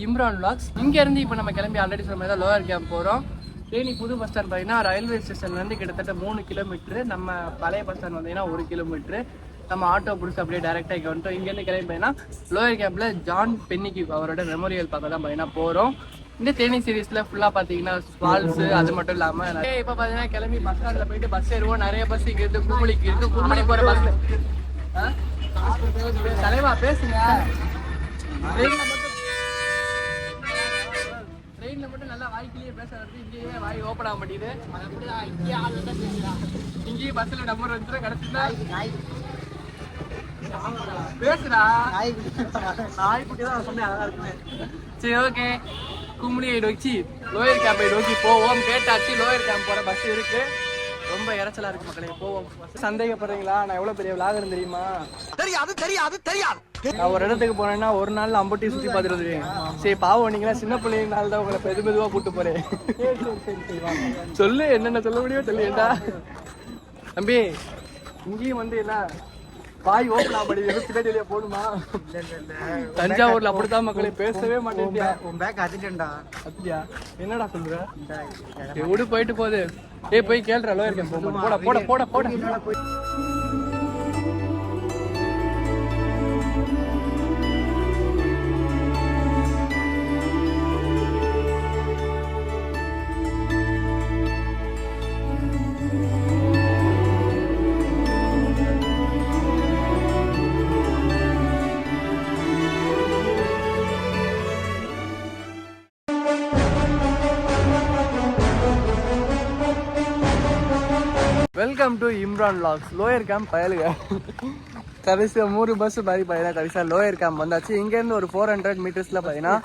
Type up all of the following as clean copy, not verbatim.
Imran vlogs. இங்கேருந்து இப்போ நம்ம கிளம்பி ஆல்ரெடி சொன்ன மாதிரி தான் லோயர் கேம்ப் போகிறோம். தேனி புது பஸ் ஸ்டாண்ட் பார்த்தீங்கன்னா ரயில்வே ஸ்டேஷன்லேருந்து கிட்டத்தட்ட 3 கிலோமீட்ரு. நம்ம பழைய பஸ் ஸ்டாண்ட் வந்தீங்கன்னா 1 கிலோமீட்ரு. நம்ம ஆட்டோ பிடிச்சி அப்படியே டேரெக்டாக இங்கே வந்துட்டோம். இங்கேருந்து கிளம்பி பார்த்தீங்கன்னா லோயர் கேம்பில் ஜான் பென்னிக்கு அவரோட மெமோரியல் பார்க்க தான் பார்த்தீங்கன்னா போகிறோம். இந்த தேனி சீரீஸில் ஃபுல்லாக பார்த்தீங்கன்னா ஃபால்ஸு அது மட்டும் இல்லாமல் இப்போ பார்த்தீங்கன்னா கிளம்பி பஸ் ஸ்டாண்டில் போயிட்டு பஸ் ஏறுவோம். நிறைய பஸ் இங்கே இருக்குது. கும்பலிக்கு இருக்குது. கும்பலி போகிற பஸ்ஸில் தலைவா பேசுங்க. ட்ரெயினில் மட்டும் நல்லா வாய்க்கிலேயே பேசுறது, இங்கேயே வாய் ஓப்பன் ஆக மாட்டேங்குது. இங்கேயும் பஸ்ஸில் நம்பர் வந்துடும் கிடச்சிட்டா பேசுடா. நாய்க்குட்டி தான் சொன்னேன் அழகா இருக்குமே. சரி ஓகே, கும்பலியை நோக்கி லோயர் கேம்பை நோக்கி போவோம். கேட்டாச்சு லோயர் கேம்ப் போகிற பஸ் இருக்கு. ரொம்ப இறைச்சலா இருக்கு மக்களே, போவோம். சந்தேகப்படுறீங்களா? நான் எவ்வளவு பெரிய விளாகர் தெரியுமா? தெரியாது. நான் ஒரு இடத்துக்கு போனேன்னா ஒரு நாள் அம்பட்டி சுற்றி பார்த்துட்டு. சரி பாவம், நீங்களா சின்ன பிள்ளைங்கனால தான் உங்களை மெதுவா கூட்டு போறேன். சொல்லு, என்னென்ன சொல்ல முடியும் சொல்லிட்டா தம்பி. இங்கேயும் வந்து என்ன வாய் ஓப்பன் ஆக மாட்டேங்குது. பின்னாடியிலே போடுமா? தஞ்சாவூர்ல அப்படித்தான் மக்களே, பேசவே மாட்டேன். அப்படியா? என்னடா சொல்ற? எவ்வளவு போயிட்டு போகுது. போய் கேள்ற லோயர் கேம்ப் போட போட போட போட. Welcome to Imran vlogs. Lower camp பயலுங்க. கடைசியாக 3 பஸ் மாதிரி பார்த்தீங்கன்னா கடைசியாக லோயர் கேம்ப் வந்தாச்சு. இங்கேருந்து ஒரு 400 மீட்டர்ஸில் பார்த்தீங்கன்னா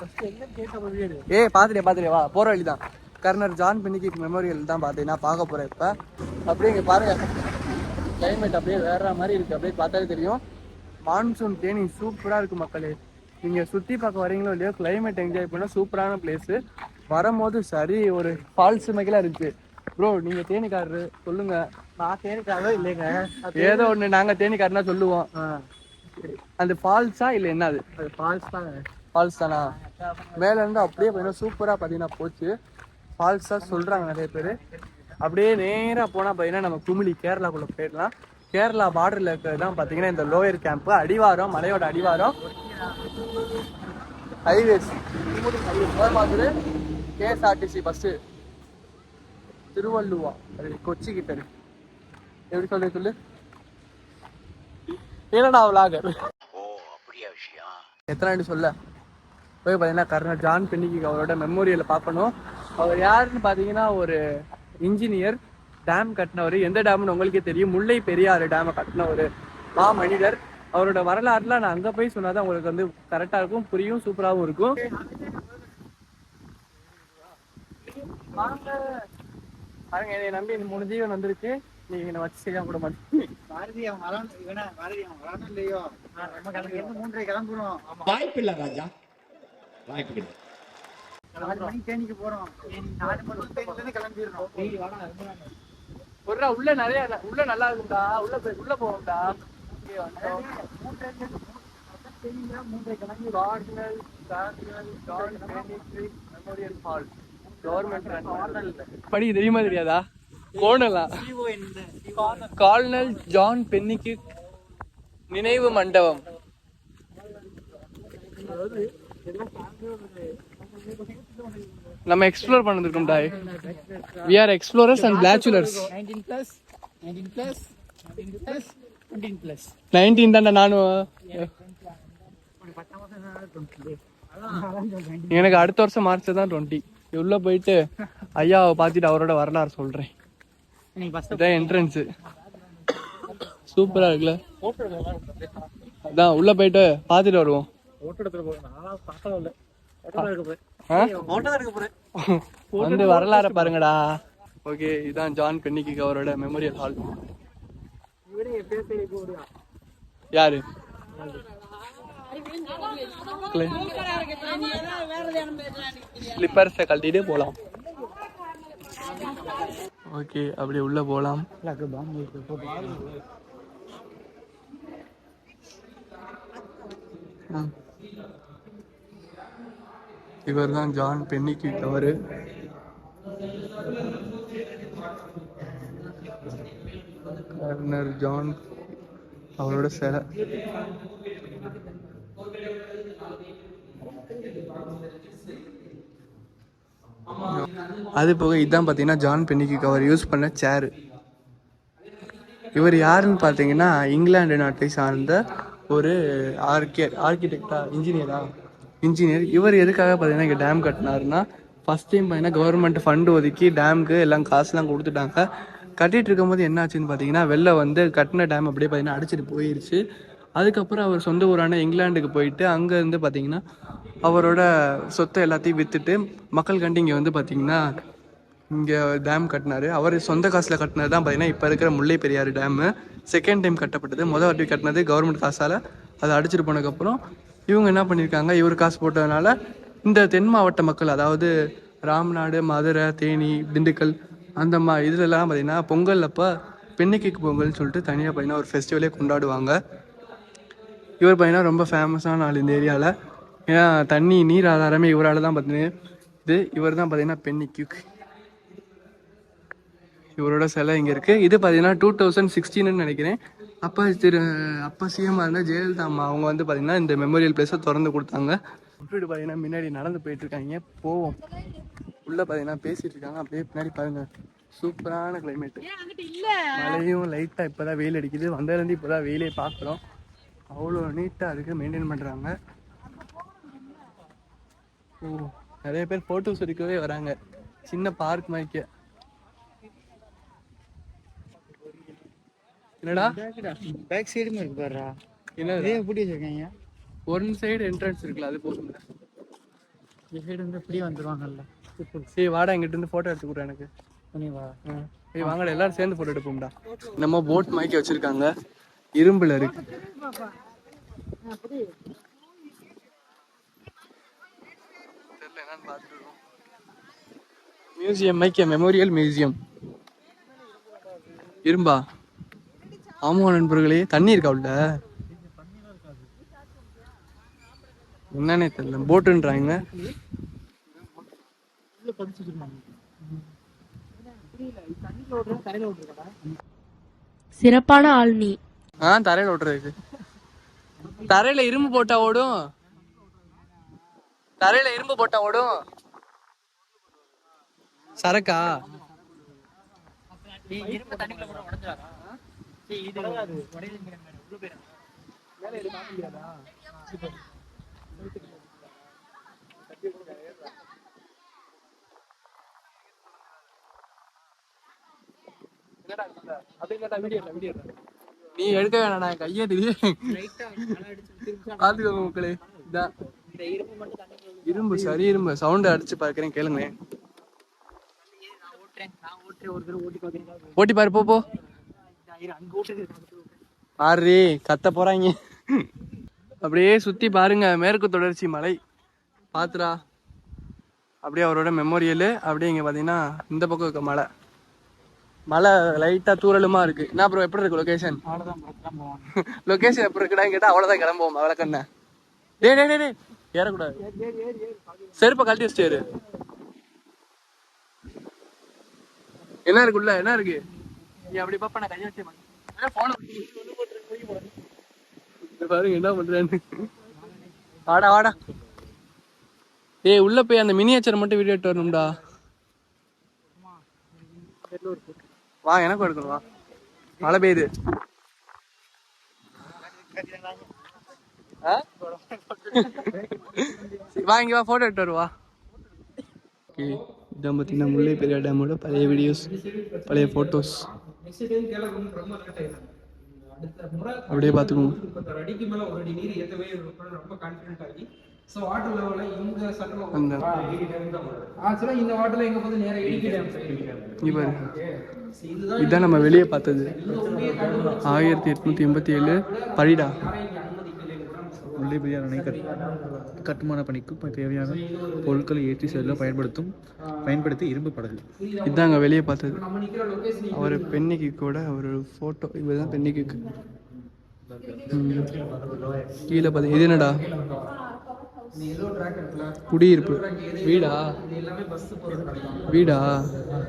பார்த்துட்டே வா, போகிற வழி தான். கர்னல் ஜான் பென்னிக்கு மெமோரியல் தான் பார்த்தீங்கன்னா பார்க்க போகிறேன். இப்போ அப்படியே இங்கே பாருங்கள், கிளைமேட் அப்படியே வேற மாதிரி இருக்குது. அப்படியே பார்த்தாலே தெரியும். மான்சூன் தேனி சூப்பராக இருக்குது மக்களே. நீங்கள் சுற்றி பார்க்க வரீங்களோ இல்லையோ, கிளைமேட் என்ஜாய் பண்ண சூப்பரான பிளேஸு. வரும்போது சரி ஒரு ஃபால்ஸ் மாதிரிலாம் இருந்துச்சு. ப்ரோ நீங்கள் தேனிக்காரரு சொல்லுங்க. நான் தேனிக்காரரோ இல்லைங்க, ஏதோ ஒன்று. நாங்கள் தேனிக்காரனா சொல்லுவோம். அந்த ஃபால்ஸா இல்லை என்ன? அது ஃபால்ஸ் தான். ஃபால்ஸ் தானா? மேலேருந்து அப்படியே பார்த்தீங்கன்னா சூப்பராக பார்த்தீங்கன்னா போச்சு. ஃபால்ஸாக சொல்கிறாங்க நிறைய பேர். அப்படியே நேராக போனால் பார்த்தீங்கன்னா நம்ம குமிளி கேரளாக்குள்ளே போயிடலாம். கேரளா பார்டரில் இருக்கிறது தான் பார்த்தீங்கன்னா இந்த லோயர் கேம்ப்பு. அடிவாரம், மலையோட அடிவாரம். ஹைவேஸ் பார்த்துட்டு கேஎஸ்ஆர்டிசி பஸ்ஸு திருவள்ளுவா கொச்சி கிட்ட இருக்கு. எப்படி சொல்றேன் சொல்லு. ஏன்னா விளாகர் எத்தனை சொல்ல போய் பார்த்தீங்கன்னா கர்னல் ஜான் பென்னிக்கு அவரோட மெமோரியலை பார்க்கணும். அவர் யாருன்னு பார்த்தீங்கன்னா ஒரு இன்ஜினியர், டேம் கட்டினவர். எந்த டேம்னு உங்களுக்கே தெரியும், முல்லை பெரியாறு டேமை கட்டின ஒரு மனிதர். அவரோட வரலாறுலாம் நான் அங்கே போய் சொன்னாதான் உங்களுக்கு வந்து கரெக்டாக இருக்கும், புரியும், சூப்பராகவும் இருக்கும். பாருங்க, என்னை நம்பி இந்த 3 ஜீவன் வந்துருச்சு. நீங்க என்ன வச்சு செய்ய கூட மாட்டேன். வாய்ப்பு இல்ல ராஜா, வாய்ப்பு இல்லை. உள்ள நிறைய உள்ள நல்லா இருக்கும்டா. உள்ள போவோம்டா. மெமோரியல் ஹால் படி தெரியுமா தெரியாதா? கர்னல் ஜான் பென்னிக்கு நினைவு மண்டபம். நம்ம எக்ஸ்ப்ளோர் பண்ணிருக்கோம் டாய். we are explorers and bachelors. 19 தான்டா நானும். எனக்கு அடுத்த வருஷம் மார்ச் தான் 20. உள்ள போயிட்டு ஐயாவை பார்த்துட்டு அவரோட வரலாறு சொல்றேன். இதான் என்ட்ரன்ஸ். சூப்பரா இருக்குல்ல? அதான் உள்ள போயிட்டு பார்த்துட்டு வருவோம். வந்து வரலாறு பாருங்கடா. ஓகே, இதான் ஜான் பென்னிக்கு அவரோட மெமோரியல் ஹால். யாரு? ஸ்லிப்பர்ஸை கழட்டிட்டு போலாம். ஓகே, அப்படியே உள்ள போலாம். இவர் தான் ஜான் பென்னிக்விக். அவரு கர்னல் ஜான், அவரோட சிலை. அது போக இதுதான் பார்த்தீங்கன்னா ஜான் பென்னிக்விக் அவர் யூஸ் பண்ண சேரு. இவர் யாருன்னு பார்த்தீங்கன்னா இங்கிலாந்து நாட்டை சார்ந்த ஒரு இன்ஜினியர். இவர் எதுக்காக பார்த்தீங்கன்னா இங்கே டேம் கட்டினாருன்னா, ஃபர்ஸ்ட் டைம் பார்த்தீங்கன்னா கவர்மெண்ட் ஃபண்டு ஒதுக்கி டேமுக்கு எல்லாம் காசுலாம் கொடுத்துட்டாங்க. கட்டிகிட்டு இருக்கும்போது என்ன ஆச்சுன்னு பார்த்தீங்கன்னா வெள்ளம் வந்து கட்டின டேம் அப்படியே பார்த்தீங்கன்னா அடிச்சிட்டு போயிடுச்சு. அதுக்கப்புறம் அவர் சொந்த ஊரான இங்கிலாந்துக்கு போயிட்டு அங்கேருந்து பார்த்தீங்கன்னா அவரோட சொத்தை எல்லாத்தையும் விற்றுட்டு மக்கள் இங்கே வந்து பார்த்தீங்கன்னா இங்கே டேம் கட்டினார். அவர் சொந்த காசில் கட்டினது தான் பார்த்தீங்கன்னா இப்போ இருக்கிற முல்லை பெரியாறு டேமு. செகண்ட் டைம் கட்டப்பட்டது. முதல் வாட்டி கட்டினது கவர்மெண்ட் காசால். அதை அடிச்சிட்டு போனதுக்கப்புறம் இவங்க என்ன பண்ணியிருக்காங்க, இவர் காசு போட்டதுனால இந்த தென் மாவட்ட மக்கள், அதாவது ராம்நாடு, மதுரை, தேனி, திண்டுக்கல் அந்த இதுலலாம் பார்த்தீங்கன்னா பொங்கல் அப்போ பென்னிக்விக் பொங்கல்னு சொல்லிட்டு தனியாக பார்த்தீங்கன்னா ஒரு ஃபெஸ்டிவலே கொண்டாடுவாங்க. இவர் பார்த்தீங்கன்னா ரொம்ப ஃபேமஸான ஆள் இந்த ஏரியாவில். ஏன்னா நீர் ஆதாரமே இவரால் தான் பார்த்தீங்கன்னா இவர் தான் பார்த்தீங்கன்னா பென்னிக்விக். இவரோட சிலை இங்கே இருக்குது. இது பார்த்தீங்கன்னா 2016 நினைக்கிறேன். அப்போ சிஎம்மாக இருந்தால் ஜெயலலிதா அம்மா அவங்க வந்து பார்த்தீங்கன்னா இந்த மெமோரியல் பிளேஸை திறந்து கொடுத்தாங்க. விட்டுட்டு பார்த்தீங்கன்னா முன்னாடி நடந்து போயிட்டுருக்காங்க. போவோம். உள்ளே பார்த்தீங்கன்னா பேசிகிட்டு இருக்காங்க. அப்படியே பின்னாடி பாருங்கள், சூப்பரான கிளைமேட்டு. மழையும் லைட்டாக இப்போ தான் வெயில் அடிக்குது. வந்ததுலேருந்து இப்போ தான் வெயிலே பார்க்குறோம். அவ்வளோ நீட்டாக இருக்குது, மெயின்டைன் பண்ணுறாங்க. நிறைய பேர் ஃபோட்டோஸ் எடுக்கவே வராங்க. சின்ன பார்க் மாதிரிக்க. என்னடா பேக் சைடுமே இருக்கு பாருடா. என்ன எப்படி வச்சிருக்கீங்க? ஒன் சைடு என்ட்ரன்ஸ் இருக்குல்ல, அது போதும். இந்த சைடு வந்து ஃப்ரீயாக வந்துடுவாங்கல்ல. சரி வாடா, இங்கிட்ட இருந்து ஃபோட்டோ எடுத்துக்கிறேன் எனக்கு. வா. சரி வாங்கடா, எல்லாரும் சேர்ந்து ஃபோட்டோ எடுப்போம்டா. நம்ம போட் மாய்க்க வச்சிருக்காங்க, இரும்புல இருக்கு. தெரியல என்னன்னு பார்த்துருக்கோம். மியூசியம் மைக்க, மெமோரியல் மியூசியம். இரும்பா? ஆமா நண்பர்களே, தண்ணி இருக்கா உள்ள? என்னன்னே தெரியல. போட்டுன்றாங்க. சிறப்பான ஆள் நீ. தரையில ஓட்டுறதுக்கு. தரையில இரும்பு போட்டா ஓடும். தரையில இரும்பு போட்டா ஓடும். சரக்கா? நீ எடுக்க வேணா, கையே பாத்துக்கோங்க மக்களே. இரும்பு, சரி இரும்பு. சவுண்ட் அடிச்சு பார்க்கிறேன், கேளுங்க. ஓட்டி பாரு, போ பாரு. கத்த போறாங்க. அப்படியே சுத்தி பாருங்க, மேற்கு தொடர்ச்சி மலை பாத்துரா. அப்படியே அவரோட மெமோரியல். அப்படியே இங்க பாத்தீங்கன்னா இந்த பக்கம் இருக்க மலை. மழை லைட்டா தூரலுமா இருக்கு. என்ன ப்ரோ, எப்படி இருக்கு லொகேஷன்? லொகேஷன் எப்படி இருக்குடா கேட்டா அவ்வளவுதான், கிளம்புவோம். அவளக்கண்ண டே ஏறக்கூடாது. செருப்பை கழட்டி வச்சுட்டு. என்ன இருக்குள்ள, என்ன இருக்கு? நீ அப்படி பாப்பா, நான் கையை வச்சே பாருங்க என்ன பண்றேன்னு. வாடா. உள்ள போய் அந்த மினியேச்சர் மட்டும் வீடியோ எடுத்து வரணும்டா. வா, எனக்கும் எடுக்கணும். வா, மழை பெய்யுது. வா, இங்க வா, போட்டோ எடுத்து வருவா. இதான் பார்த்தீங்கன்னா முல்லை பெரியார் டேமோட பழைய வீடியோஸ், பழைய ஃபோட்டோஸ். அப்படியே பார்த்துக்கோங்க. இதான் நம்ம வெளியே பார்த்தது. 1887 படிடா. முல்லை பெரியார் அணை கட்டுமான பணிக்கு தேவையான பொருட்களை ஏற்றி செல்ல பயன்படுத்தி இரும்பு படகு. இதாங்க வெளியே பார்த்தது. அவர் பென்னிக்விக்கோட ஒரு ஃபோட்டோ. இவர் தான் பென்னிக்விக். கீழே பார்த்து இது என்னடா? குடியிருப்பு வீடா வீடா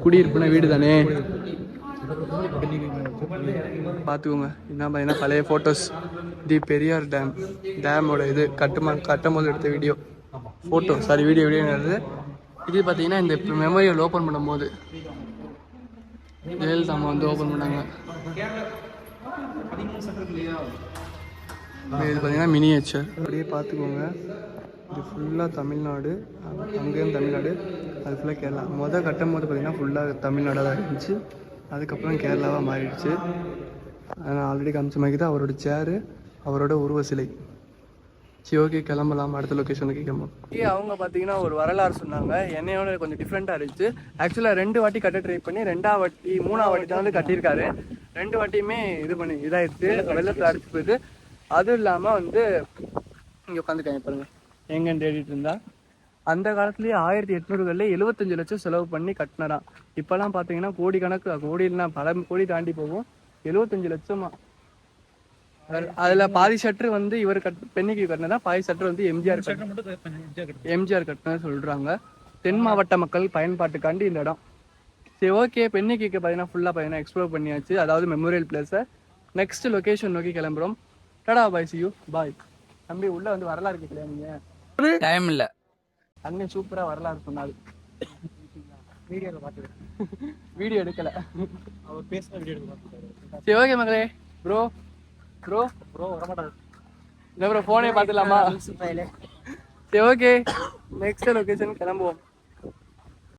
குடியிருப்புனா வீடு தானே பார்த்துக்கோங்க. என்ன பார்த்தீங்கன்னா பழைய ஃபோட்டோஸ். தி பெரியார் டேமோட இது கட்டும் போது எடுத்த வீடியோ ஃபோட்டோ வீடியோங்கிறது. இது பார்த்தீங்கன்னா இந்த மெமோரியல் ஓப்பன் பண்ணும்போது ஜெயலலிதா அம்மா வந்து ஓப்பன் பண்ணாங்க. இது பார்த்தீங்கன்னா மினியேச்சர். அப்படியே பார்த்துக்கோங்க. இது ஃபுல்லாக தமிழ்நாடு, அங்கேயும் தமிழ்நாடு, அது ஃபுல்லாக கேரளா. கட்டும் போது பார்த்தீங்கன்னா ஃபுல்லாக தமிழ்நாடாக தான் இருந்துச்சு. அதுக்கப்புறம் கேரளாவாக மாறிடுச்சு. நான் ஆல்ரெடி காமிச்ச மாதிரி தான் அவரோட சேரு, அவரோட உருவ சிலை. சரி ஓகே கிளம்பலாம். அடுத்த லொக்கேஷனுக்கு கிளம்பலாம். அவங்க பார்த்தீங்கன்னா ஒரு வரலாறு சொன்னாங்க. என்னையோட கொஞ்சம் டிஃப்ரெண்ட்டாக இருந்துச்சு. ஆக்சுவலாக 2 வாட்டி கட்ட ட்ரை பண்ணி 2ஆவது வாட்டி 3ஆவது வாட்டி தான் வந்து கட்டியிருக்காரு. 2 வாட்டியுமே இது பண்ணி இதாகிடுச்சு, வெள்ளத்தில் அடிச்சு போயிட்டு. அதுவும் இல்லாமல் வந்து இங்கே உட்காந்துக்காங்க பாருங்க, எங்கன்னு தேடிட்டு இருந்தா. அந்த காலத்துலேயே 1800களில் 75 லட்சம் செலவு பண்ணி கட்டினரான். இப்போல்லாம் பார்த்தீங்கன்னா கோடினா பல கோடி தாண்டி போகும். 75 லட்சமா. அதில் பாதி ஷட்ரு வந்து இவர் பெண்ணிக்கு கட்டினதா, பாதி ஷட்ரு வந்து எம்ஜிஆர் கட்டினதா சொல்கிறாங்க. தென் மாவட்ட மக்கள் பயன்பாட்டுக்காண்டி இந்த இடம். சரி ஓகே, பெண்ணிக்கு பார்த்தீங்கன்னா ஃபுல்லாக பார்த்தீங்கன்னா எக்ஸ்ப்ளோர் பண்ணியாச்சு, அதாவது மெமோரியல் பிளேஸை. நெக்ஸ்ட் லொக்கேஷன் நோக்கி கிளம்புறோம். டடா பாய், சி யூ பாய். தம்பி உள்ள வந்து வரலாறு கேட்கலையா நீங்க? டைம் இல்லை. அண்ணன் சூப்பராக வரலாறு சொன்னாரு. வீடியோவில் பார்த்துருக்கேன், வீடியோ எடுக்கலை. அவர் பேசுகிற வீடியோ எடுக்க. சரி ஓகே மகளே. ப்ரோ வரமாட்டாரு இல்லை ப்ரோ, ஃபோனே பார்த்துலாமா? சரி ஓகே, நெக்ஸ்ட் லொக்கேஷன் கிளம்புவோம்.